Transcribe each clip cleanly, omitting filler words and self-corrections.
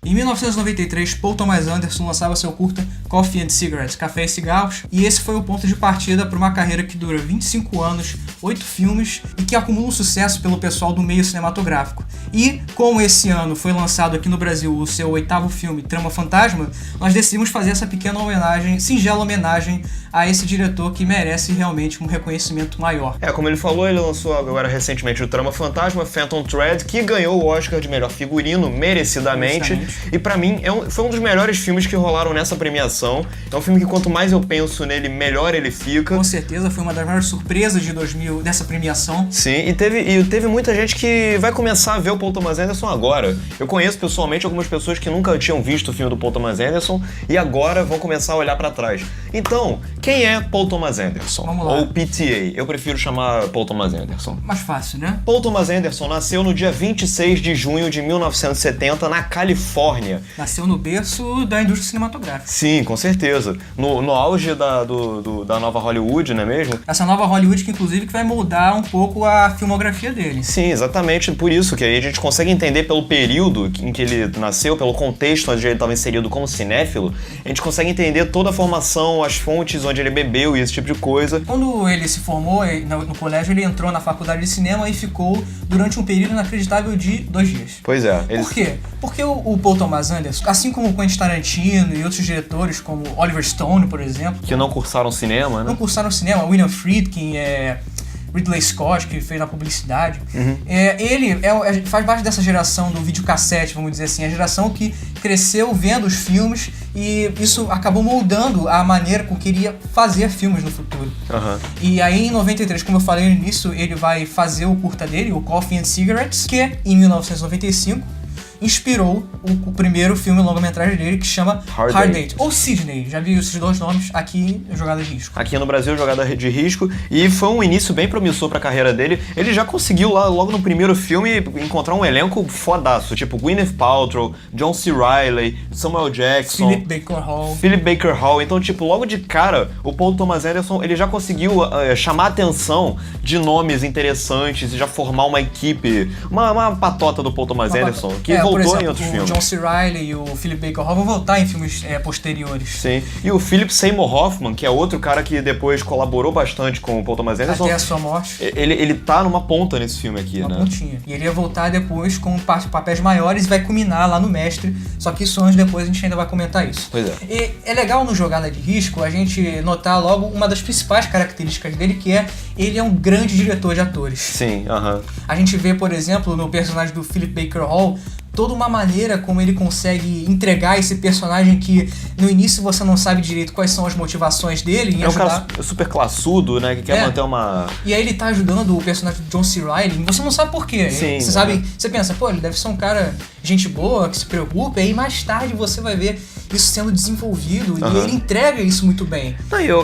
Em 1993, Paul Thomas Anderson lançava seu curta Coffee and Cigarettes, Café e Cigarros, e esse foi o ponto de partida para uma carreira que dura 25 anos, 8 filmes e que acumula um sucesso pelo pessoal do meio cinematográfico. E, como esse ano foi lançado aqui no Brasil o seu 8º filme, Trama Fantasma, nós decidimos fazer essa pequena homenagem, singela homenagem a esse diretor que merece realmente um reconhecimento maior. Como ele falou, ele lançou agora recentemente o Trama Fantasma, Phantom Thread, que ganhou o Oscar de melhor figurino, merecidamente. E pra mim, foi um dos melhores filmes que rolaram nessa premiação. É um filme que quanto mais eu penso nele, melhor ele fica. Com certeza, foi uma das maiores surpresas de 2000 dessa premiação. Sim, e teve muita gente que vai começar a ver o Paul Thomas Anderson agora. Eu conheço pessoalmente algumas pessoas que nunca tinham visto o filme do Paul Thomas Anderson e agora vão começar a olhar pra trás. Então, quem é Paul Thomas Anderson? Vamos lá. Ou PTA? Eu prefiro chamar Paul Thomas Anderson. Mais fácil, né? Paul Thomas Anderson nasceu no dia 26 de junho de 1970 na Califórnia. Nasceu no berço da indústria cinematográfica. Sim, com certeza. No auge da nova Hollywood, não é mesmo? Essa nova Hollywood que inclusive que vai moldar um pouco a filmografia dele. Sim, exatamente por isso que aí a gente consegue entender pelo período em que ele nasceu, pelo contexto onde ele estava inserido como cinéfilo, a gente consegue entender toda a formação, as fontes onde ele bebeu e esse tipo de coisa. Quando ele se formou no colégio, ele entrou na faculdade de cinema e ficou durante um período inacreditável de 2 dias. Pois é. Por quê? Porque o Paul Thomas Anderson, assim como o Quentin Tarantino e outros diretores, como Oliver Stone, por exemplo, que não cursaram cinema, né? Não cursaram cinema, William Friedkin, Ridley Scott, que fez a publicidade. Ele faz parte dessa geração do videocassete, vamos dizer assim, a geração que cresceu vendo os filmes e isso acabou moldando a maneira com que ele ia fazer filmes no futuro. E aí em 93, como eu falei no início, ele vai fazer o curta dele, o Coffee and Cigarettes, que em 1995 inspirou o primeiro filme longa-metragem dele, que chama Hard Date. Ou Sydney, já vi esses 2 nomes aqui em Jogada de Risco. Aqui no Brasil, Jogada de Risco, e foi um início bem promissor pra carreira dele. Ele já conseguiu lá, logo no primeiro filme, encontrar um elenco fodaço, tipo Gwyneth Paltrow, John C. Reilly, Samuel Jackson, Philip Baker Hall. Então, tipo, logo de cara, o Paul Thomas Anderson, ele já conseguiu chamar a atenção de nomes interessantes e já formar uma equipe, uma patota do Paul Thomas Anderson, que voltou exemplo, em outros filmes. O John C. Reilly e o Philip Baker Hall vão voltar em filmes posteriores. Sim. E o Philip Seymour Hoffman, que é outro cara que depois colaborou bastante com o Paul Thomas Anderson. Até a sua morte. Ele tá numa ponta nesse filme aqui, uma né? Pontinha. E ele ia voltar depois com papéis maiores e vai culminar lá no Mestre. Só que isso anos depois a gente ainda vai comentar isso. Pois é. E é legal no Jogada de Risco a gente notar logo uma das principais características dele, que ele é um grande diretor de atores. Sim, A gente vê, por exemplo, no personagem do Philip Baker Hall, toda uma maneira como ele consegue entregar esse personagem que no início você não sabe direito quais são as motivações dele em ajudar. Um cara super classudo, né, que quer manter uma... E aí ele tá ajudando o personagem do John C. Reilly e você não sabe por quê. Sim, você pensa, ele deve ser um cara gente boa, que se preocupa, e aí mais tarde você vai ver isso sendo desenvolvido e ele entrega isso muito bem.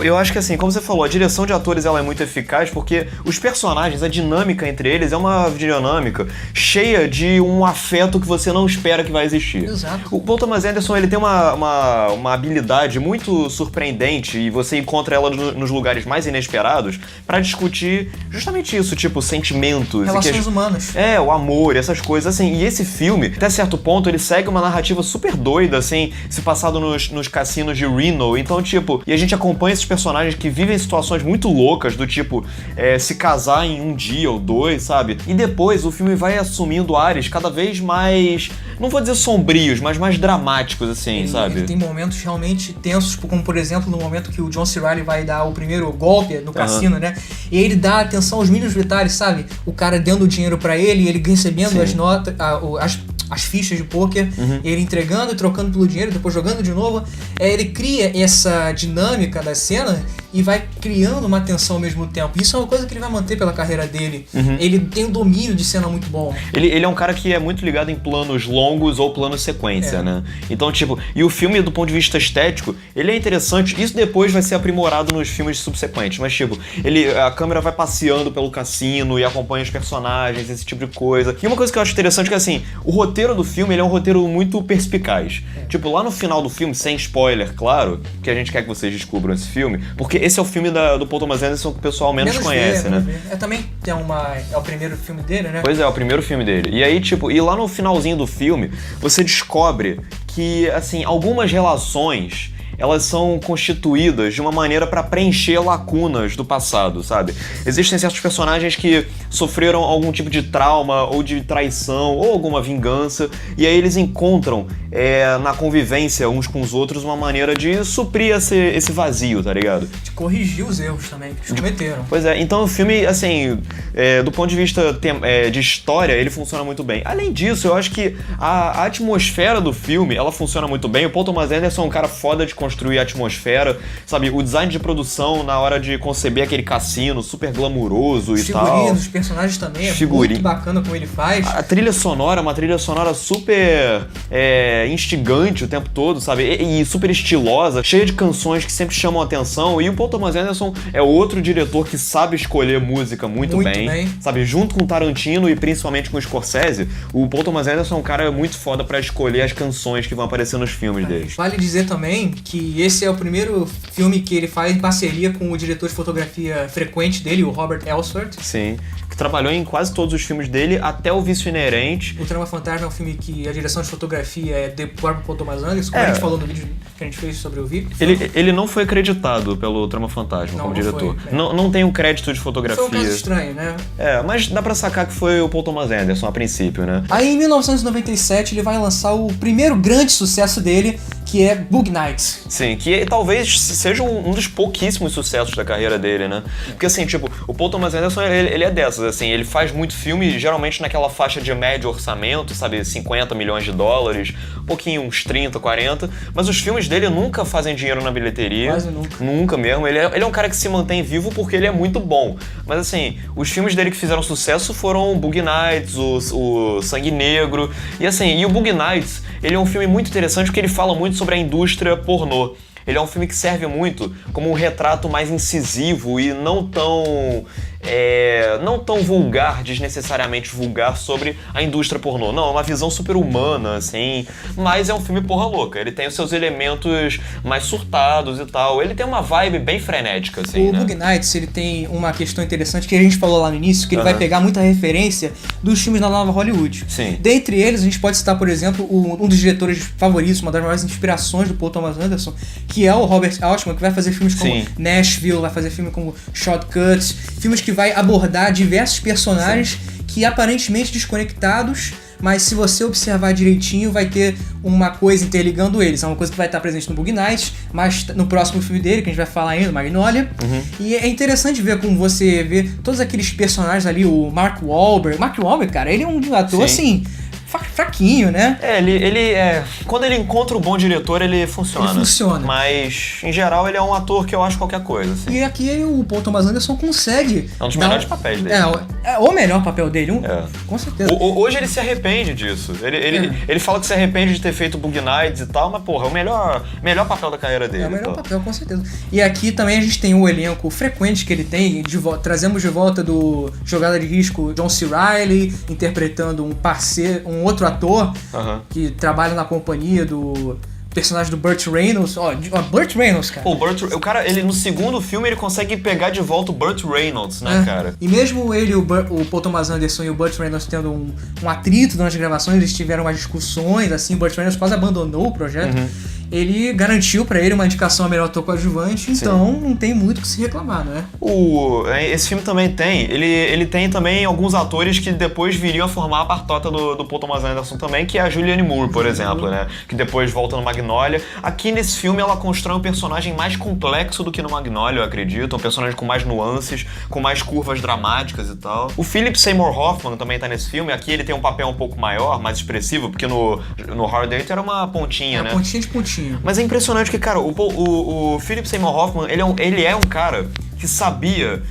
Eu acho que assim, como você falou, a direção de atores ela é muito eficaz porque os personagens, a dinâmica entre eles é uma dinâmica cheia de um afeto que você não espera que vai existir. Exato. O Paul Thomas Anderson, ele tem uma habilidade muito surpreendente e você encontra ela nos lugares mais inesperados pra discutir justamente isso, tipo sentimentos. Relações humanas. O amor, essas coisas, assim. E esse filme, até certo ponto, ele segue uma narrativa super doida, assim, se passado nos cassinos de Reno. Então, tipo, e a gente acompanha esses personagens que vivem situações muito loucas, do tipo, se casar em um dia ou 2, sabe? E depois o filme vai assumindo ares cada vez mais, não vou dizer sombrios, mas mais dramáticos, assim, sabe? Ele tem momentos realmente tensos, como por exemplo, no momento que o John C. Reilly vai dar o primeiro golpe no cassino, né? E ele dá atenção aos mínimos detalhes, sabe? O cara dando o dinheiro pra ele, ele recebendo as notas, as fichas de pôquer, ele entregando e trocando pelo dinheiro, depois jogando de novo. Ele cria essa dinâmica da cena e vai criando uma tensão ao mesmo tempo. Isso é uma coisa que ele vai manter pela carreira dele. Ele tem um domínio de cena muito bom. Ele é um cara que é muito ligado em planos longos ou planos sequência, né? Então, tipo, e o filme, do ponto de vista estético, ele é interessante. Isso depois vai ser aprimorado nos filmes subsequentes, mas, tipo, a câmera vai passeando pelo cassino e acompanha os personagens, esse tipo de coisa. E uma coisa que eu acho interessante é que, assim, o roteiro do filme, ele é um roteiro muito perspicaz. Tipo, lá no final do filme, sem spoiler, claro, que a gente quer que vocês descubram esse filme, porque esse é o filme do Paul Thomas Anderson que o pessoal menos conhece, né? Também tem é o primeiro filme dele, né? Pois é o primeiro filme dele. E aí, tipo, e lá no finalzinho do filme, você descobre que, assim, algumas relações, elas são constituídas de uma maneira para preencher lacunas do passado, sabe? Existem certos personagens que sofreram algum tipo de trauma ou de traição ou alguma vingança, e aí eles encontram na convivência uns com os outros uma maneira de suprir esse vazio, tá ligado? De corrigir os erros também que eles cometeram. Pois é, então o filme, assim, do ponto de vista de história, ele funciona muito bem. Além disso, eu acho que a atmosfera do filme, ela funciona muito bem. O Paul Thomas Anderson é um cara foda de construir a atmosfera, sabe? O design de produção na hora de conceber aquele cassino super glamuroso e tal. Os personagens também, muito bacana como ele faz. A trilha sonora é uma trilha sonora super instigante o tempo todo, sabe? E super estilosa, cheia de canções que sempre chamam a atenção. E o Paul Thomas Anderson é outro diretor que sabe escolher música muito bem, sabe? Junto com Tarantino e principalmente com o Scorsese, o Paul Thomas Anderson é um cara muito foda pra escolher as canções que vão aparecer nos filmes dele. Vale dizer também que esse é o primeiro filme que ele faz em parceria com o diretor de fotografia frequente dele, o Robert Elswert. Sim, que trabalhou em quase todos os filmes dele, até o Vício Inerente. O Trama Fantasma é um filme que a direção de fotografia é do próprio Paul Thomas Anderson, como a gente falou no vídeo que a gente fez sobre o Vic. Ele não foi acreditado pelo Trama Fantasma como diretor. Não tem um crédito de fotografia. Foi um caso estranho, né? Mas dá pra sacar que foi o Paul Thomas Anderson a princípio, né? Aí em 1997 ele vai lançar o primeiro grande sucesso dele, que é Boogie Nights. Sim, que talvez seja um dos pouquíssimos sucessos da carreira dele, né? Porque assim, tipo, o Paul Thomas Anderson, ele é dessas, assim, ele faz muito filme, geralmente naquela faixa de médio orçamento, sabe, 50 milhões de dólares, um pouquinho, uns 30, 40, mas os filmes dele nunca fazem dinheiro na bilheteria. Quase nunca. Nunca mesmo. Ele é um cara que se mantém vivo porque ele é muito bom. Mas assim, os filmes dele que fizeram sucesso foram o Boogie Nights, o Sangue Negro, e assim, e o Boogie Nights, ele é um filme muito interessante porque ele fala muito sobre a indústria pornô. Ele é um filme que serve muito como um retrato mais incisivo e não tão vulgar, desnecessariamente vulgar, sobre a indústria pornô. Não, é uma visão super humana, assim, mas é um filme porra louca. Ele tem os seus elementos mais surtados e tal. Ele tem uma vibe bem frenética, assim, O Boogie Nights, ele tem uma questão interessante que a gente falou lá no início, que ele vai pegar muita referência dos filmes da nova Hollywood. Sim. Dentre eles, a gente pode citar, por exemplo, um dos diretores favoritos, uma das maiores inspirações do Paul Thomas Anderson, que é o Robert Altman, que vai fazer filmes como Nashville, vai fazer filme como Shortcuts, filmes que vai abordar diversos personagens que aparentemente desconectados, mas se você observar direitinho vai ter uma coisa interligando eles. É uma coisa que vai estar presente no Boogie Nights, mas no próximo filme dele, que a gente vai falar ainda, Magnolia. E é interessante ver como você vê todos aqueles personagens ali, o Mark Wahlberg. Mark Wahlberg, cara, ele é um ator assim, fraquinho, né? Quando ele encontra um bom diretor, ele funciona. Ele funciona. Mas, em geral, ele é um ator que eu acho qualquer coisa, assim. E aqui o Paul Thomas Anderson consegue... É um dos melhores papéis dele. É o melhor papel dele, com certeza. Hoje ele se arrepende disso. Ele fala que se arrepende de ter feito Boogie Nights e tal, mas, porra, é o melhor papel da carreira dele. É o melhor papel, com certeza. E aqui também a gente tem o elenco frequente que ele tem. Trazemos de volta do Jogada de Risco John C. Reilly, interpretando um outro ator que trabalha na companhia do personagem do Burt Reynolds. Burt Reynolds, cara. O cara, ele no segundo filme, ele consegue pegar de volta o Burt Reynolds, né, cara? E mesmo ele, o Paul Thomas Anderson e o Burt Reynolds tendo um atrito durante as gravações, eles tiveram umas discussões, assim, o Burt Reynolds quase abandonou o projeto. Ele garantiu pra ele uma indicação a melhor ator coadjuvante, então não tem muito o que se reclamar, né? Esse filme também ele tem também alguns atores que depois viriam a formar a partota do Paul Thomas Anderson também, que é a Julianne Moore, por exemplo, né? Que depois volta no Magnolia. Aqui nesse filme ela constrói um personagem mais complexo do que no Magnolia, eu acredito. Um personagem com mais nuances, com mais curvas dramáticas e tal. O Philip Seymour Hoffman também tá nesse filme. Aqui ele tem um papel um pouco maior, mais expressivo, porque no Hard Eight era uma pontinha, né? Pontinha de pontinha. Mas é impressionante que, cara, o Philip Seymour Hoffman, ele é um cara que sabia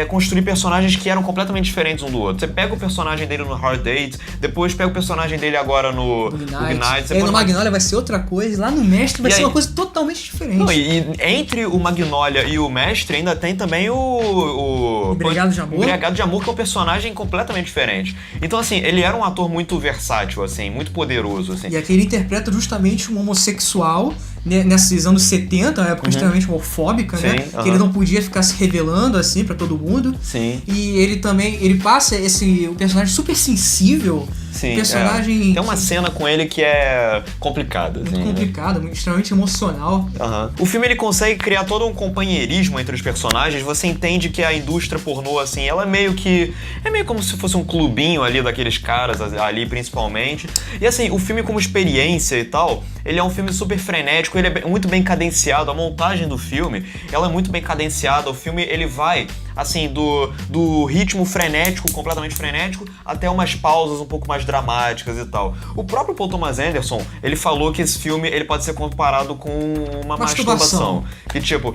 construir personagens que eram completamente diferentes um do outro. Você pega o personagem dele no Hard Date, depois pega o personagem dele agora no Boogie Nights. E aí no Magnolia vai ser outra coisa, lá no Mestre vai ser uma coisa totalmente diferente. Não, e entre o Magnolia e o Mestre ainda tem também o Embriagado de Amor? Embriagado de Amor, que é um personagem completamente diferente. Então, assim, ele era um ator muito versátil, assim, muito poderoso, assim. E aqui ele interpreta justamente um homossexual, né, nesses anos 70, uma época extremamente homofóbica, Sim, né? Que ele não podia ficar se revelando, assim, pra todo mundo. Sim. E ele também, ele passa um personagem super sensível. Sim, personagem tem uma cena com ele que é complicada. Muito assim, complicada, né? extremamente emocional. O filme ele consegue criar todo um companheirismo entre os personagens. Você entende que a indústria pornô, assim, ela é meio como se fosse um clubinho ali daqueles caras ali, principalmente. E assim, o filme como experiência e tal, ele é um filme super frenético, ele é muito bem cadenciado. A montagem do filme, ela é muito bem cadenciada. O filme, ele vai, assim, do ritmo frenético, completamente frenético, até umas pausas um pouco mais dramáticas e tal. O próprio Paul Thomas Anderson, ele falou que esse filme ele pode ser comparado com uma masturbação. Que tipo,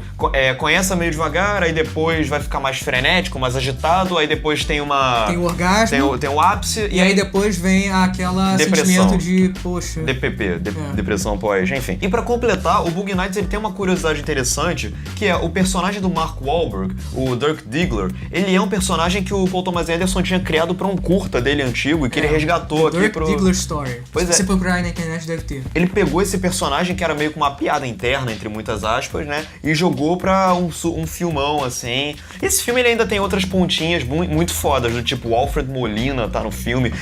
começa meio devagar, aí depois vai ficar mais frenético, mais agitado, aí depois tem o orgasmo, tem o ápice, e aí depois vem aquela sentimento de, poxa... DPP, depressão pós, enfim. E pra completar, o Boogie Nights ele tem uma curiosidade interessante, que é o personagem do Mark Wahlberg, o Dirk Diggler, ele é um personagem que o Paul Thomas Anderson tinha criado pra um curta dele antigo e que ele resgatou aqui Dirk Diggler Story. Pois Se você procurar aí na internet, deve ter. Ele pegou esse personagem que era meio que uma piada interna, entre muitas aspas, né? E jogou pra um filmão, assim. Esse filme ele ainda tem outras pontinhas muito fodas, do tipo o Alfred Molina tá no filme,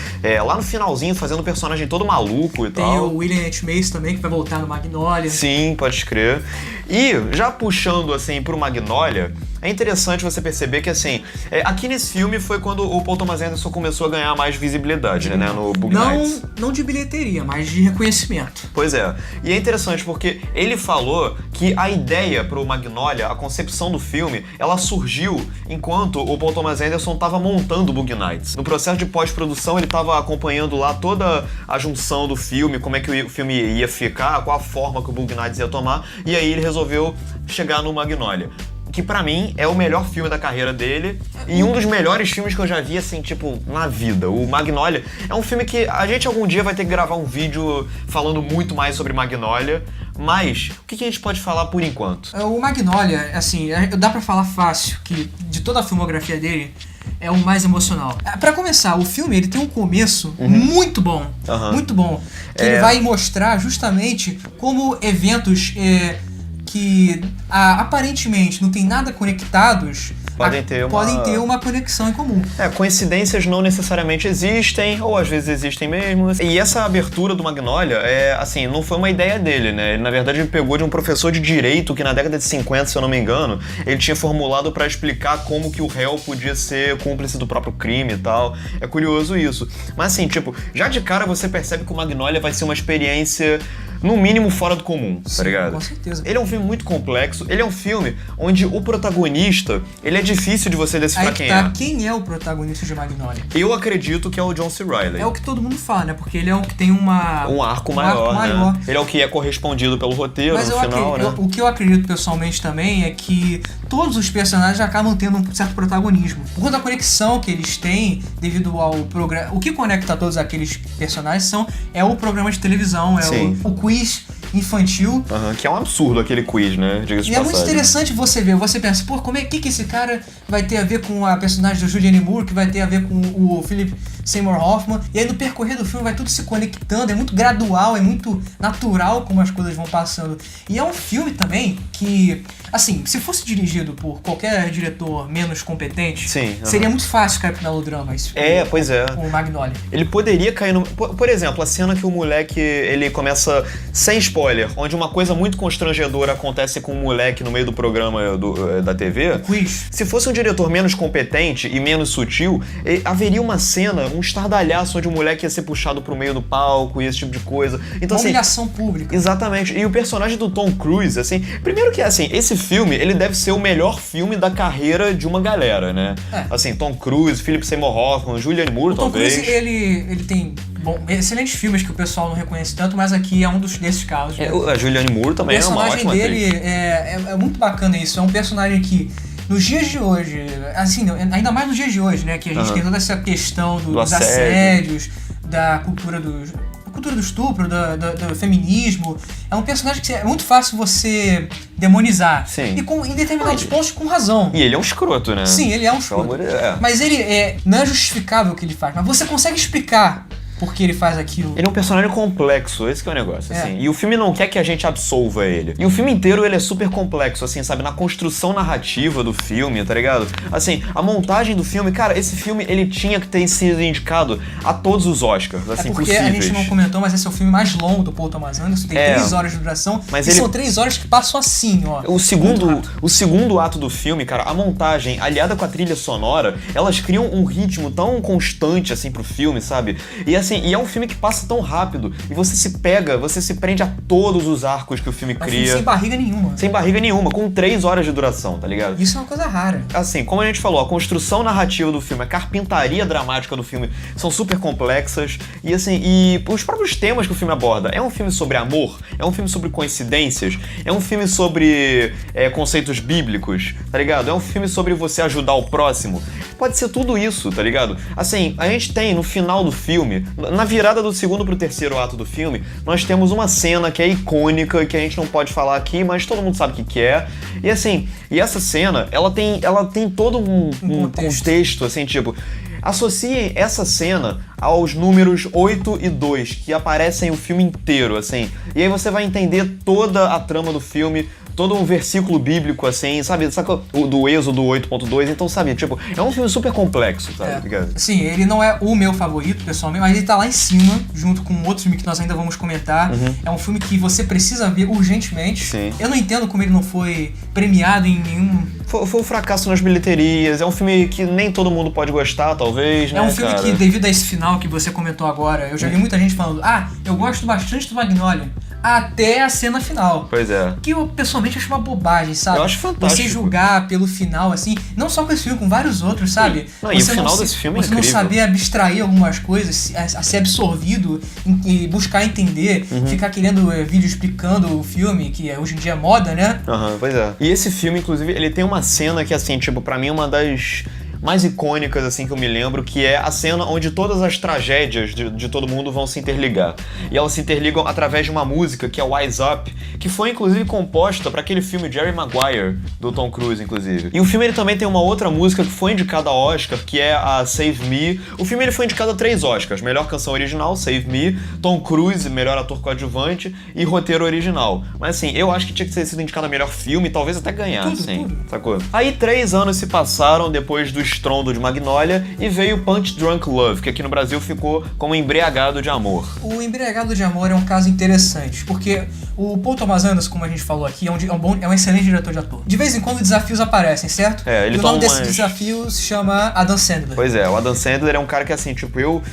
lá no finalzinho fazendo o personagem todo maluco e tal. Tem o William H. Macy também, que vai voltar no Magnolia. Sim, pode crer. E, já puxando, assim, pro Magnolia, é interessante você perceber que, assim, aqui nesse filme foi quando o Paul Thomas Anderson começou a ganhar mais visibilidade, né, no Boogie Nights. Não de bilheteria, mas de reconhecimento. Pois é. E é interessante porque ele falou que a ideia pro Magnolia, a concepção do filme, ela surgiu enquanto o Paul Thomas Anderson estava montando o Boogie Nights. No processo de pós-produção, ele estava acompanhando lá toda a junção do filme, como é que o filme ia ficar, qual a forma que o Boogie Nights ia tomar, e aí ele resolveu chegar no Magnolia. Que pra mim é o melhor filme da carreira dele e um dos melhores filmes que eu já vi, assim, tipo, na vida. O Magnolia é um filme que a gente algum dia vai ter que gravar um vídeo falando muito mais sobre Magnolia, mas o que a gente pode falar por enquanto? O Magnolia, assim, dá pra falar fácil que de toda a filmografia dele é o mais emocional. Pra começar, o filme ele tem um começo muito bom, muito bom, que ele vai mostrar justamente como eventos que aparentemente não tem nada conectados podem ter uma conexão em comum. Coincidências não necessariamente existem, ou às vezes existem mesmo. E essa abertura do Magnolia, assim, não foi uma ideia dele, né? Ele, na verdade, ele pegou de um professor de direito que na década de 50, se eu não me engano, ele tinha formulado pra explicar como que o réu podia ser cúmplice do próprio crime e tal. É curioso isso. Mas assim, tipo, já de cara você percebe que o Magnolia vai ser uma experiência no mínimo fora do comum, tá ligado? Com certeza. Ele é um filme muito complexo, ele é um filme onde o protagonista, ele é difícil de você decifrar quem é. Quem é o protagonista de Magnolia? Eu acredito que é o John C. Reilly. É o que todo mundo fala, né? Porque ele é o que tem um arco maior, né? Ele é o que é correspondido pelo roteiro no final, né? O que eu acredito pessoalmente também é que todos os personagens acabam tendo um certo protagonismo. Por conta da conexão que eles têm devido ao programa. O que conecta todos aqueles personagens é o programa de televisão, o quiz infantil. Que é um absurdo aquele quiz, né? E é muito interessante você ver. Você pensa, pô, que esse cara vai ter a ver com a personagem do Julianne Moore, que vai ter a ver com o Philip Seymour Hoffman. E aí no percorrer do filme vai tudo se conectando. É muito gradual, é muito natural como as coisas vão passando. E é um filme também que, assim, se fosse dirigido por qualquer diretor menos competente, seria muito fácil cair pro melodrama. Pois é. O Magnolia. Ele poderia cair no... Por exemplo, a cena que o moleque, ele começa, sem spoiler, onde uma coisa muito constrangedora acontece com um moleque no meio do programa da TV. O quiz. Se fosse um diretor menos competente e menos sutil, haveria uma cena, um estardalhaço onde o moleque ia ser puxado pro meio do palco e esse tipo de coisa. Então, uma humilhação pública. Exatamente. E o personagem do Tom Cruise, assim... Primeiro que, assim, esse filme, ele deve ser o melhor filme da carreira de uma galera, né? Assim, Tom Cruise, Philip Seymour Hoffman, Julianne Moore, talvez. Tom Cruise, ele tem... excelentes filmes que o pessoal não reconhece tanto, mas aqui é um desses casos. Né? A Julianne Moore também é uma ótima atriz. O personagem dele é muito bacana isso. É um personagem que, nos dias de hoje, assim, ainda mais nos dias de hoje, né? Que a gente tem toda essa questão dos assédios, da cultura cultura do estupro, do feminismo. É um personagem que é muito fácil você demonizar. Sim. E em determinados pontos com razão. E ele é um escroto, né? Sim, ele é um escroto. Mas ele não é justificável o que ele faz, mas você consegue explicar por que ele faz aquilo. Ele é um personagem complexo, esse que é o negócio, assim. E o filme não quer que a gente absolva ele. E o filme inteiro, ele é super complexo, assim, sabe? Na construção narrativa do filme, tá ligado? Assim, a montagem do filme, cara, esse filme, ele tinha que ter sido indicado a todos os Oscars, assim, porque possíveis. A gente não comentou, mas esse é o filme mais longo do Paul Thomas Anderson, tem 3 horas de duração, mas e são 3 horas que passam assim, ó. O segundo ato do filme, cara, a montagem, aliada com a trilha sonora, elas criam um ritmo tão constante, assim, pro filme, sabe? E assim, e é um filme que passa tão rápido, e você se prende a todos os arcos que o filme cria. Filme sem barriga nenhuma. Sem barriga nenhuma, com 3 horas de duração, tá ligado? Isso é uma coisa rara. Assim, como a gente falou, a construção narrativa do filme, a carpintaria dramática do filme são super complexas, e assim, e os próprios temas que o filme aborda. É um filme sobre amor, é um filme sobre coincidências, é um filme sobre conceitos bíblicos, tá ligado? É um filme sobre você ajudar o próximo. Pode ser tudo isso, tá ligado? Assim, a gente tem no final do filme, na virada do segundo pro terceiro ato do filme, nós temos uma cena que é icônica, que a gente não pode falar aqui, mas todo mundo sabe o que é. E assim, e essa cena, ela tem todo um contexto, assim, tipo... Associem essa cena aos números 8 e 2, que aparecem o filme inteiro, assim. E aí você vai entender toda a trama do filme, todo um versículo bíblico, assim, sabe? Saca do Êxodo 8.2, então, sabe? Tipo, é um filme super complexo, tá ligado? Sim, ele não é o meu favorito, pessoalmente, mas ele tá lá em cima, junto com outro filme que nós ainda vamos comentar. É um filme que você precisa ver urgentemente. Sim. Eu não entendo como ele não foi premiado em nenhum... Foi um fracasso nas bilheterias, é um filme que nem todo mundo pode gostar, talvez, né, É um filme cara? que, devido a esse final que você comentou agora, eu já vi muita gente falando, eu gosto bastante do Magnolia, até a cena final. Pois é. Que eu, pessoalmente, acho uma bobagem, sabe? Eu acho fantástico. Você julgar pelo final, assim, não só com esse filme, com vários outros, sabe? Não, e o final desse filme é incrível. Você não saber abstrair algumas coisas, a ser absorvido e buscar entender, ficar querendo vídeo explicando o filme, que hoje em dia é moda, né? Pois é. E esse filme, inclusive, ele tem uma cena que, assim, tipo, pra mim é uma das mais icônicas, assim, que eu me lembro, que é a cena onde todas as tragédias de todo mundo vão se interligar. E elas se interligam através de uma música, que é Wise Up, que foi, inclusive, composta para aquele filme Jerry Maguire, do Tom Cruise, inclusive. E o filme, ele também tem uma outra música que foi indicada a Oscar, que é a Save Me. O filme, ele foi indicado a 3 Oscars. Melhor canção original, Save Me, Tom Cruise, melhor ator coadjuvante e roteiro original. Mas, assim, eu acho que tinha que ter sido indicado a melhor filme, talvez até ganhar, tudo. Sacou? Aí 3 anos se passaram depois do estrondo de Magnolia e veio Punch Drunk Love, que aqui no Brasil ficou como Embriagado de Amor. O Embriagado de Amor é um caso interessante, porque o Paul Thomas Anderson, como a gente falou aqui, é um excelente diretor de ator. De vez em quando desafios aparecem, certo? Ele e o nome desse desafio se chama Adam Sandler. Pois é, o Adam Sandler é um cara que, assim, tipo, eu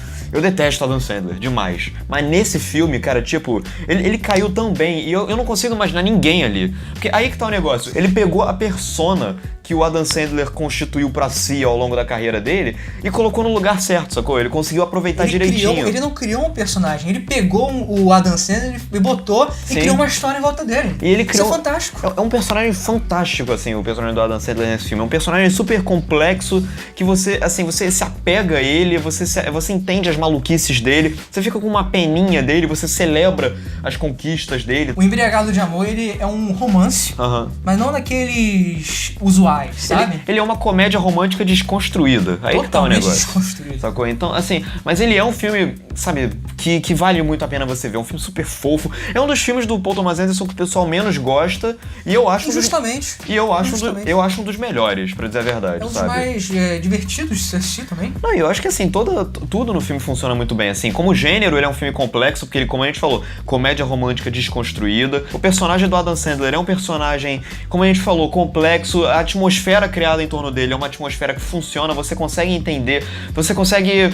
detesto o Adam Sandler demais. Mas nesse filme, cara, tipo, ele caiu tão bem e eu não consigo imaginar ninguém ali. Porque aí que tá o negócio. Ele pegou a persona que o Adam Sandler constituiu pra si ao longo da carreira dele e colocou no lugar certo, sacou? Ele conseguiu aproveitar direitinho. Ele não criou um personagem, ele pegou o Adam Sandler e botou e criou uma história em volta dele. E ele criou... Isso é fantástico. É um personagem fantástico, assim, o personagem do Adam Sandler nesse filme. É um personagem super complexo que você, assim, você se apega a ele, você entende as maluquices dele, você fica com uma peninha dele, você celebra as conquistas dele. O Embriagado de Amor, ele é um romance, mas não daqueles usuais, sabe? Ele é uma comédia romântica desconstruída. Aí que tá o negócio. Desconstruído. Sacou? Então, assim, mas ele é um filme, sabe, que vale muito a pena você ver. É um filme super fofo. É um dos filmes do Paul Thomas Anderson que o pessoal menos gosta. E eu acho... Justamente. Eu acho um dos melhores, pra dizer a verdade, é um dos sabe? mais divertidos de se assistir também. Não, eu acho que, assim, tudo no filme funciona muito bem. Assim, como gênero, ele é um filme complexo, porque ele, como a gente falou, comédia romântica desconstruída. O personagem do Adam Sandler é um personagem, como a gente falou, complexo. A atmosfera criada em torno dele é uma atmosfera que funciona, você consegue entender, você consegue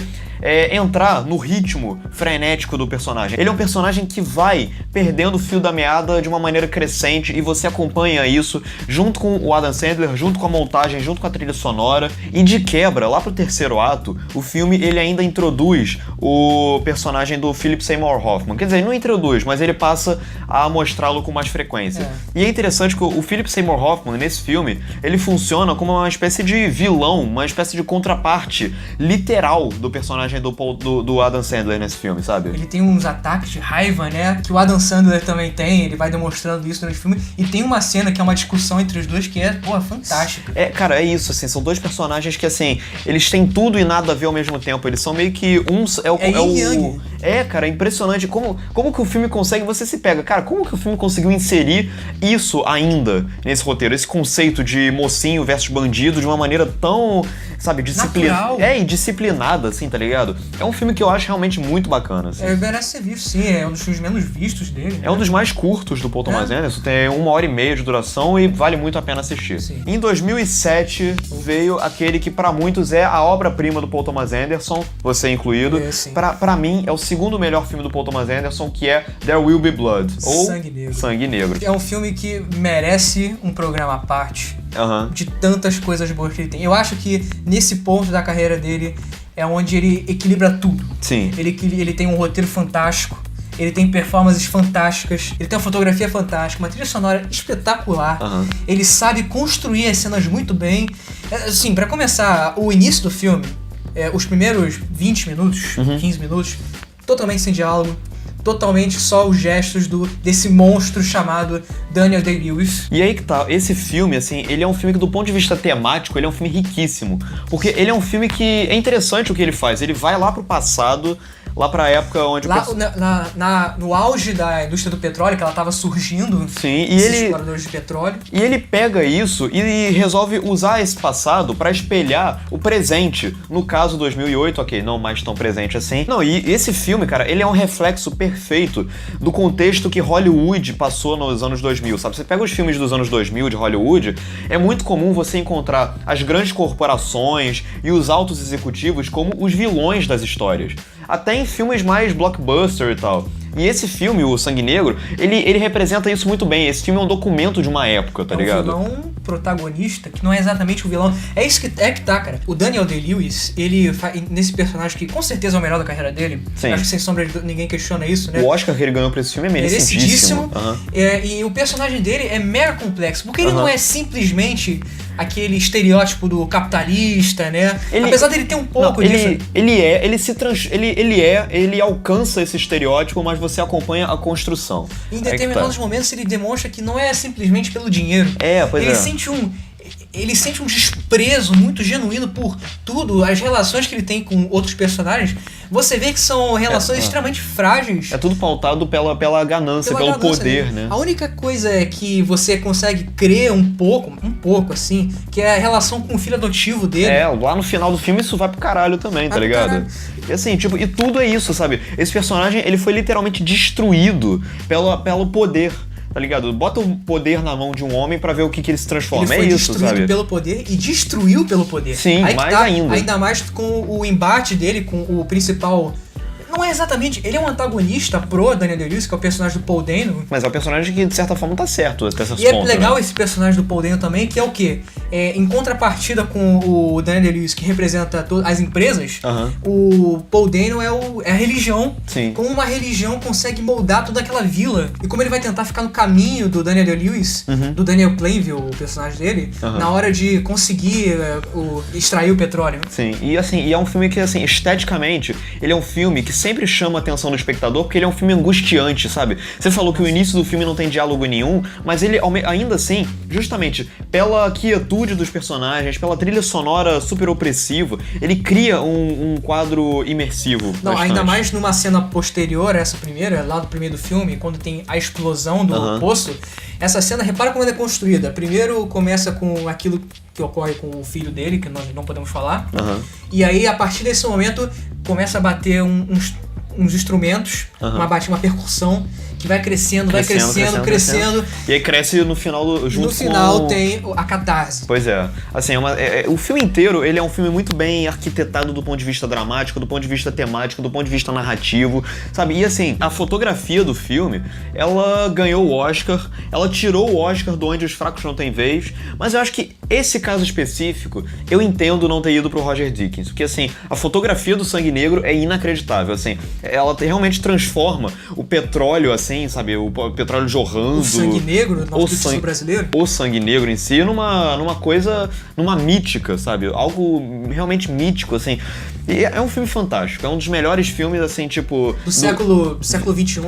entrar no ritmo frenético do personagem. Ele é um personagem que vai perdendo o fio da meada de uma maneira crescente e você acompanha isso junto com o Adam Sandler, junto com a montagem, junto com a trilha sonora. E de quebra, lá pro terceiro ato, o filme ele ainda introduz o personagem do Philip Seymour Hoffman. Quer dizer, ele não introduz, mas ele passa a mostrá-lo com mais frequência. E é interessante que o Philip Seymour Hoffman, nesse filme, ele funciona como uma espécie de vilão, uma espécie de contraparte literal do personagem personagem do Adam Sandler nesse filme, sabe? Ele tem uns ataques de raiva, né? Que o Adam Sandler também tem, ele vai demonstrando isso durante o filme. E tem uma cena que é uma discussão entre os dois que é, pô, fantástica. Cara, é isso, assim, são dois personagens que, assim, eles têm tudo e nada a ver ao mesmo tempo. Eles são meio que cara, é impressionante como que o filme consegue, você se pega, cara, como que o filme conseguiu inserir isso ainda nesse roteiro, esse conceito de mocinho versus bandido de uma maneira tão, sabe, disciplinada, assim, tá ligado? É um filme que eu acho realmente muito bacana, assim. Merece ser visto, sim, é um dos filmes menos vistos dele. É um dos mais curtos do Paul Thomas Anderson, tem 1h30 de duração e vale muito a pena assistir. Sim. Em 2007 veio aquele que pra muitos é a obra-prima do Paul Thomas Anderson, você incluído. Pra mim é o segundo melhor filme do Paul Thomas Anderson, que é There Will Be Blood, ou Sangue Negro. É um filme que merece um programa à parte de tantas coisas boas que ele tem. Eu acho que nesse ponto da carreira dele é onde ele equilibra tudo. Sim. Ele tem um roteiro fantástico, ele tem performances fantásticas, ele tem uma fotografia fantástica, uma trilha sonora espetacular, ele sabe construir as cenas muito bem. Assim, pra começar, o início do filme, os primeiros 20 minutos, 15 minutos, totalmente sem diálogo, totalmente só os gestos desse monstro chamado Daniel Day-Lewis. E aí que tá, esse filme, assim, ele é um filme que do ponto de vista temático, ele é um filme riquíssimo, porque ele é um filme que é interessante o que ele faz, ele vai lá pro passado, lá pra época onde... No auge da indústria do petróleo, que ela tava surgindo, sim, e esses exploradores de petróleo. E ele pega isso e resolve usar esse passado pra espelhar o presente. No caso 2008, ok, não mais tão presente assim. Não, e esse filme, cara, ele é um reflexo perfeito do contexto que Hollywood passou nos anos 2000, sabe? Você pega os filmes dos anos 2000 de Hollywood, é muito comum você encontrar as grandes corporações e os altos executivos como os vilões das histórias. Até em filmes mais blockbuster e tal. E esse filme, o Sangue Negro, ele representa isso muito bem. Esse filme é um documento de uma época, tá ligado? É um vilão protagonista, que não é exatamente o vilão. É isso que tá, cara. O Daniel Day-Lewis, ele nesse personagem que com certeza é o melhor da carreira dele. Sim. Acho que sem sombra de ninguém questiona isso, né? O Oscar que ele ganhou pra esse filme é merecidíssimo. E o personagem dele é mega complexo, porque ele não é simplesmente aquele estereótipo do capitalista, né? Apesar dele ter um pouco disso. Ele alcança esse estereótipo, mas você acompanha a construção. Em determinados momentos ele demonstra que não é simplesmente pelo dinheiro. Ele sente um desprezo muito genuíno por tudo, as relações que ele tem com outros personagens. Você vê que são relações extremamente frágeis. É tudo pautado pela ganância, pelo poder, né? A única coisa é que você consegue crer um pouco assim, que é a relação com o filho adotivo dele. Lá no final do filme isso vai pro caralho também, tá ligado? Caralho. E assim, tipo, e tudo é isso, sabe? Esse personagem, ele foi literalmente destruído pelo poder. Tá ligado? Bota o poder na mão de um homem pra ver o que ele se transforma. Ele foi isso, destruído sabe? pelo poder e destruiu pelo poder. Sim, mais ainda. Ainda mais com o embate dele com o principal... Não é exatamente... Ele é um antagonista pro Daniel Day-Lewis, que é o personagem do Paul Dano. Mas é um personagem que, de certa forma, tá certo até essas pontas. E é legal, né? Esse personagem do Paul Dano também, que é o quê? Em contrapartida com o Daniel Day-Lewis, que representa as empresas, o Paul Dano é a religião. Sim. Como uma religião consegue moldar toda aquela vila. E como ele vai tentar ficar no caminho do Daniel Day-Lewis, do Daniel Plainville, o personagem dele, na hora de conseguir extrair o petróleo. Sim, e é um filme que, assim, esteticamente, ele é um filme que sempre chama a atenção do espectador, porque ele é um filme angustiante, sabe? Você falou que o início do filme não tem diálogo nenhum, mas ele, ainda assim, justamente pela quietude dos personagens, pela trilha sonora super opressiva, ele cria um quadro imersivo. Não, bastante. Ainda mais numa cena posterior a essa primeira, lá do primeiro do filme, quando tem a explosão do poço, essa cena, repara como ela é construída. Primeiro começa com aquilo que ocorre com o filho dele, que nós não podemos falar. E aí, a partir desse momento, começa a bater uns instrumentos, uma percussão, que vai crescendo. E aí cresce no final junto. No final tem a catarse. Pois é. Assim, o filme inteiro, ele é um filme muito bem arquitetado do ponto de vista dramático, do ponto de vista temático, do ponto de vista narrativo, sabe? E assim, a fotografia do filme, ela ganhou o Oscar, ela tirou o Oscar do Onde os Fracos Não Têm Vez, mas eu acho que esse caso específico, eu entendo não ter ido pro Roger Deakins, porque assim, a fotografia do Sangue Negro é inacreditável, assim, ela realmente transforma o petróleo, assim, assim, sabe? O petróleo jorrando. O sangue negro, nosso título brasileiro. O sangue negro em si, numa coisa, numa mítica, sabe? Algo realmente mítico, assim. E é um filme fantástico, é um dos melhores filmes, assim, tipo... Do século XXI.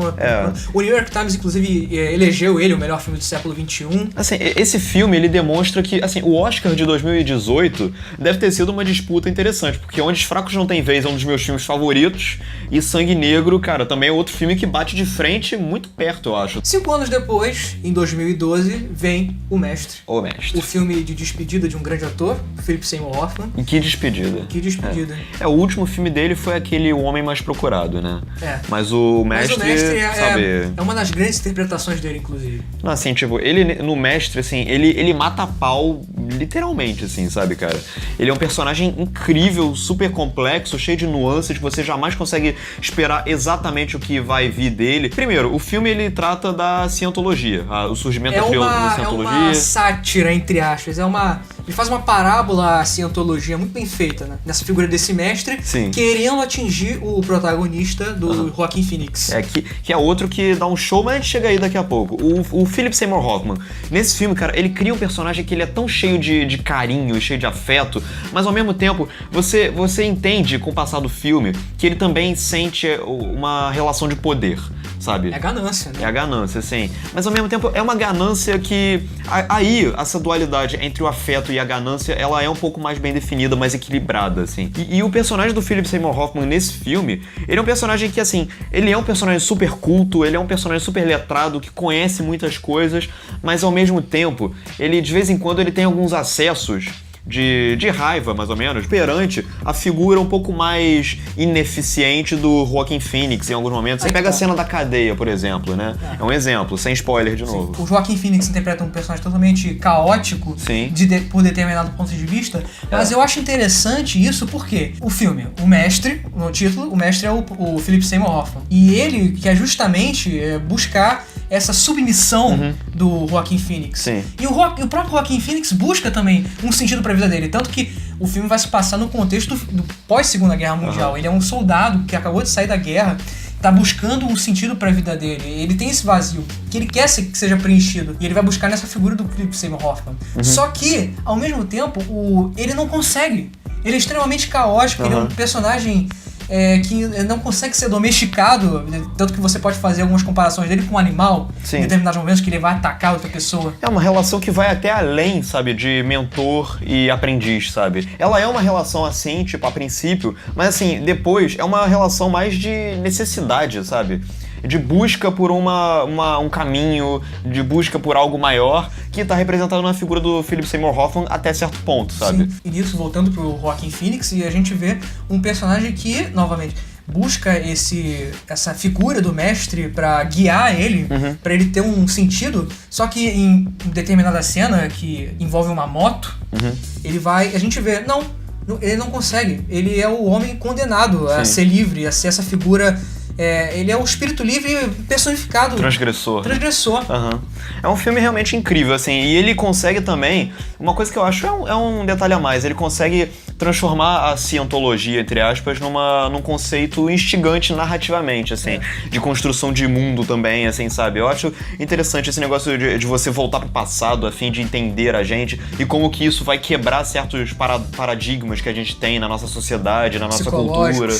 O New York Times, inclusive, elegeu ele o melhor filme do século XXI. Assim, esse filme, ele demonstra que, assim, o Oscar de 2018 deve ter sido uma disputa interessante, porque Onde os Fracos Não Têm Vez é um dos meus filmes favoritos, e Sangue Negro, cara, também é outro filme que bate de frente muito perto, eu acho. 5 anos depois, em 2012, vem O Mestre. O Mestre. O filme de despedida de um grande ator, Philip Seymour Hoffman. E que despedida. Que despedida. O último filme dele foi aquele O Homem Mais Procurado, né? Mas o Mestre, sabe... É uma das grandes interpretações dele, inclusive. Não, assim, tipo, ele no Mestre, assim, ele mata a pau literalmente, assim, sabe, cara? Ele é um personagem incrível, super complexo, cheio de nuances, você jamais consegue esperar exatamente o que vai vir dele. Primeiro, o filme, ele trata da cientologia, o surgimento da cientologia. É uma sátira, entre aspas, ele faz uma parábola à cientologia muito bem feita, né? Nessa figura desse mestre, querendo atingir o protagonista do Joaquin Phoenix. Que é outro que dá um show, mas a gente chega aí daqui a pouco. O Philip Seymour Hoffman, nesse filme, cara, ele cria um personagem que ele é tão cheio de carinho e cheio de afeto, mas ao mesmo tempo, você entende com o passar do filme que ele também sente uma relação de poder, sabe? É a ganância, né? É a ganância, sim. Mas ao mesmo tempo, é uma ganância que... Aí, essa dualidade entre o afeto e a ganância, ela é um pouco mais bem definida, mais equilibrada, assim. E o personagem do Philip Seymour Hoffman nesse filme, ele é um personagem que, assim, ele é um personagem super culto, ele é um personagem super letrado, que conhece muitas coisas, mas ao mesmo tempo, ele, de vez em quando, ele tem alguns acessos de raiva, mais ou menos, perante a figura um pouco mais ineficiente do Joaquin Phoenix em alguns momentos. Você pega a cena da cadeia, por exemplo, né? É um exemplo, sem spoiler de novo. O Joaquin Phoenix interpreta um personagem totalmente caótico por determinado ponto de vista, mas eu acho interessante isso porque o filme, O Mestre, no título, o mestre é o Philip Seymour Hoffman. E ele quer justamente buscar essa submissão do Joaquin Phoenix. Sim. E o próprio Joaquin Phoenix busca também um sentido pra vida dele. Tanto que o filme vai se passar no contexto do pós-Segunda Guerra Mundial. Ele é um soldado que acabou de sair da guerra, tá buscando um sentido pra vida dele. Ele tem esse vazio que ele quer que seja preenchido. E ele vai buscar nessa figura do Philip Seymour Hoffman. Só que, ao mesmo tempo, ele não consegue. Ele é extremamente caótico, ele é um personagem... que não consegue ser domesticado, tanto que você pode fazer algumas comparações dele com um animal, em determinados momentos que ele vai atacar outra pessoa. É uma relação que vai até além, sabe, de mentor e aprendiz, sabe? Ela é uma relação assim, tipo, a princípio, mas assim, depois é uma relação mais de necessidade, sabe? De busca por um caminho, de busca por algo maior, que tá representado na figura do Philip Seymour Hoffman até certo ponto, sabe? Sim. E nisso, voltando pro Joaquin Phoenix, e a gente vê um personagem que, novamente, busca essa figura do mestre pra guiar ele, pra ele ter um sentido, só que em determinada cena que envolve uma moto, a gente vê, ele não consegue, ele é o homem condenado a ser livre, a ser essa figura... ele é o espírito livre personificado. Transgressor. Uhum. É um filme realmente incrível, assim, e ele consegue também, uma coisa que eu acho é um detalhe a mais, ele consegue transformar a cientologia, entre aspas, num conceito instigante narrativamente, assim, de construção de mundo também, assim, sabe? Eu acho interessante esse negócio de você voltar pro passado a fim de entender a gente e como que isso vai quebrar certos paradigmas que a gente tem na nossa sociedade, na nossa cultura.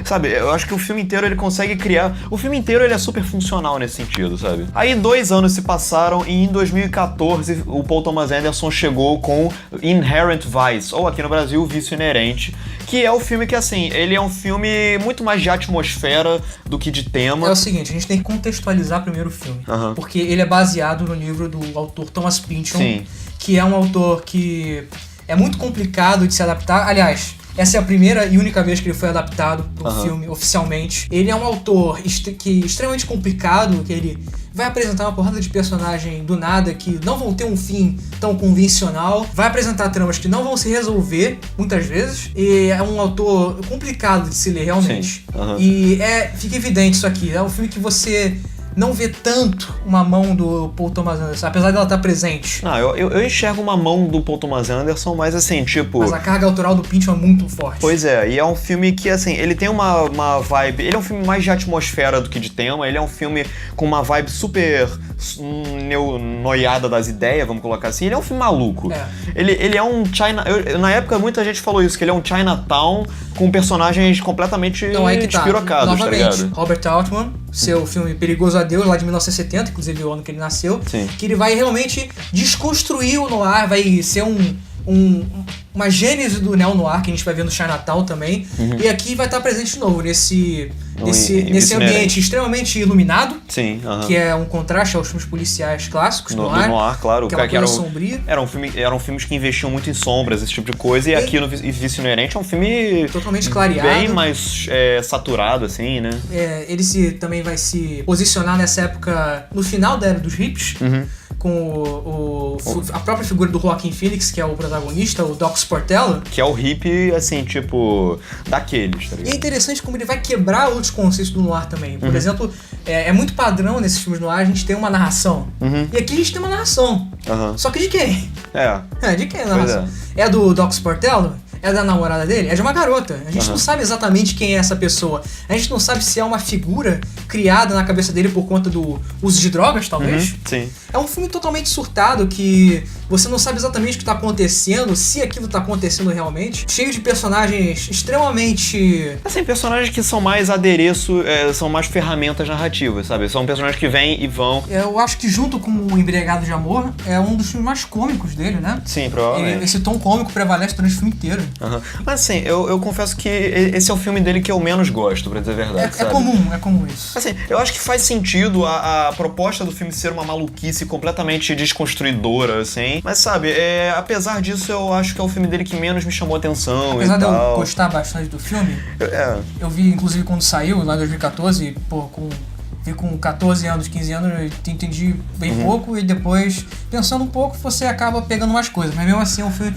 Sabe, eu acho que o filme inteiro ele consegue criar... O filme inteiro ele é super funcional nesse sentido, sabe? Aí 2 anos se passaram e em 2014 o Paul Thomas Anderson chegou com Inherent Vice, ou aqui no Brasil, Vício Inerente, que é o filme que, assim, ele é um filme muito mais de atmosfera do que de tema. É o seguinte, a gente tem que contextualizar primeiro o filme, porque ele é baseado no livro do autor Thomas Pynchon, que é um autor que é muito complicado de se adaptar. Aliás, essa é a primeira e única vez que ele foi adaptado para um filme oficialmente. Ele é um autor extremamente complicado, que ele vai apresentar uma porrada de personagem do nada que não vão ter um fim tão convencional, vai apresentar tramas que não vão se resolver muitas vezes, e é um autor complicado de se ler realmente. E fica evidente isso aqui, é um filme que você não vê tanto uma mão do Paul Thomas Anderson, apesar dela estar presente. Não, eu enxergo uma mão do Paul Thomas Anderson, mas assim, tipo... Mas a carga autoral do Pynchon é muito forte. Pois é, e é um filme que, assim, ele tem uma vibe... Ele é um filme mais de atmosfera do que de tema, ele é um filme com uma vibe super noiada das ideias, vamos colocar assim. Ele é um filme maluco. É. Ele é um China... na época, muita gente falou isso, que ele é um Chinatown com personagens completamente despirocados, tá ligado? Robert Altman, seu filme Perigoso a Deus, lá de 1970, inclusive o ano que ele nasceu, Sim. que ele vai realmente desconstruir o noir, vai ser uma gênese do neo-noir que a gente vai ver no Chinatown também, e aqui vai estar presente de novo nesse ambiente extremamente iluminado, Sim, que é um contraste aos filmes policiais clássicos do noir, claro, que é uma coisa sombria. Eram filmes que investiam muito em sombras, esse tipo de coisa, e aqui no Vício Inerente é um filme totalmente clareado, bem mais saturado, assim, né? Ele também vai se posicionar nessa época, no final da era dos hippies, com a própria figura do Joaquin Phoenix, que é o protagonista, o Doc Sportello. Que é o hippie, assim, tipo, daqueles, tá ligado? E é interessante como ele vai quebrar outros conceitos do noir também. Por exemplo, é muito padrão nesses filmes noir a gente ter uma narração. E aqui a gente tem uma narração. Só que de quem? De quem é a narração? É do Doc Sportello? É da namorada dele? É de uma garota. A gente não sabe exatamente quem é essa pessoa. A gente não sabe se é uma figura criada na cabeça dele por conta do uso de drogas, talvez. Sim. É um filme totalmente surtado que você não sabe exatamente o que está acontecendo, se aquilo está acontecendo realmente. Cheio de personagens extremamente... Assim, personagens que são mais adereço, são mais ferramentas narrativas, sabe? São personagens que vêm e vão. Eu acho que junto com o Embriagado de Amor, é um dos filmes mais cômicos dele, né? Sim, provavelmente. Esse tom cômico prevalece durante o filme inteiro. Mas assim, eu confesso que esse é o filme dele que eu menos gosto, pra dizer a verdade, sabe? É comum isso. Assim, eu acho que faz sentido a proposta do filme ser uma maluquice completamente desconstruidora, assim. Mas sabe, apesar disso, eu acho que é o filme dele que menos me chamou atenção. Apesar de eu gostar bastante do filme, eu vi inclusive quando saiu, lá em 2014, vi com 14 anos, 15 anos, eu entendi bem pouco, e depois, pensando um pouco, você acaba pegando mais coisas. Mas mesmo assim é um filme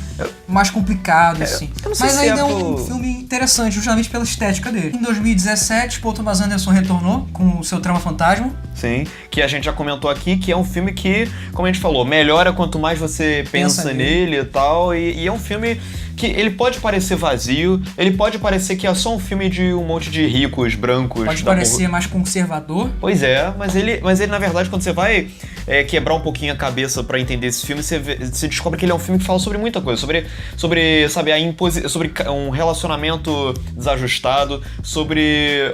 mais complicado, assim. Mas ainda é um filme interessante, justamente pela estética dele. Em 2017, Paul Thomas Anderson retornou com o seu Trama Fantasma. Sim, que a gente já comentou aqui, que é um filme que, como a gente falou, melhora quanto mais você pensa nele e tal, e é um filme que ele pode parecer vazio, ele pode parecer que é só um filme de um monte de ricos, brancos... Pode parecer mais conservador. Pois é, mas ele na verdade, quando você vai quebrar um pouquinho a cabeça pra entender esse filme, você descobre que ele é um filme que fala sobre muita coisa, sobre sabe, sobre um relacionamento desajustado, sobre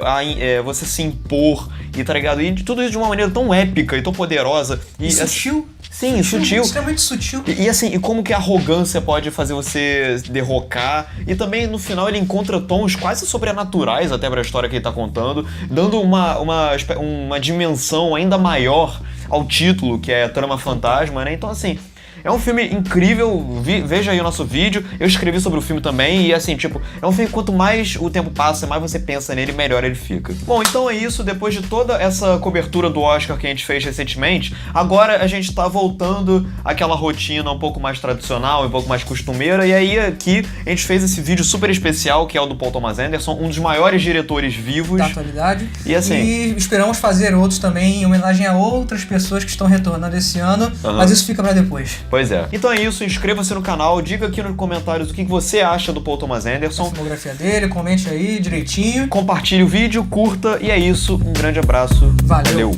você se impor, e tá ligado? E tudo isso de uma maneira tão épica e tão poderosa. E sutil. Sim, sutil. Extremamente sutil. E assim, e como que a arrogância pode fazer você derrocar. E também, no final, ele encontra tons quase sobrenaturais até pra história que ele tá contando, dando uma dimensão ainda maior ao título, que é Trama Fantasma, né? Então, assim... É um filme incrível, veja aí o nosso vídeo, eu escrevi sobre o filme também, e assim, tipo, é um filme que quanto mais o tempo passa, mais você pensa nele, melhor ele fica. Bom, então é isso, depois de toda essa cobertura do Oscar que a gente fez recentemente, agora a gente tá voltando àquela rotina um pouco mais tradicional, um pouco mais costumeira, e aí aqui a gente fez esse vídeo super especial, que é o do Paul Thomas Anderson, um dos maiores diretores vivos da atualidade. E assim... E esperamos fazer outros também, em homenagem a outras pessoas que estão retornando esse ano, mas isso fica pra depois. Pois é. Então é isso, inscreva-se no canal, diga aqui nos comentários o que você acha do Paul Thomas Anderson. A filmografia dele, comente aí direitinho. Compartilhe o vídeo, curta, e é isso. Um grande abraço. Valeu.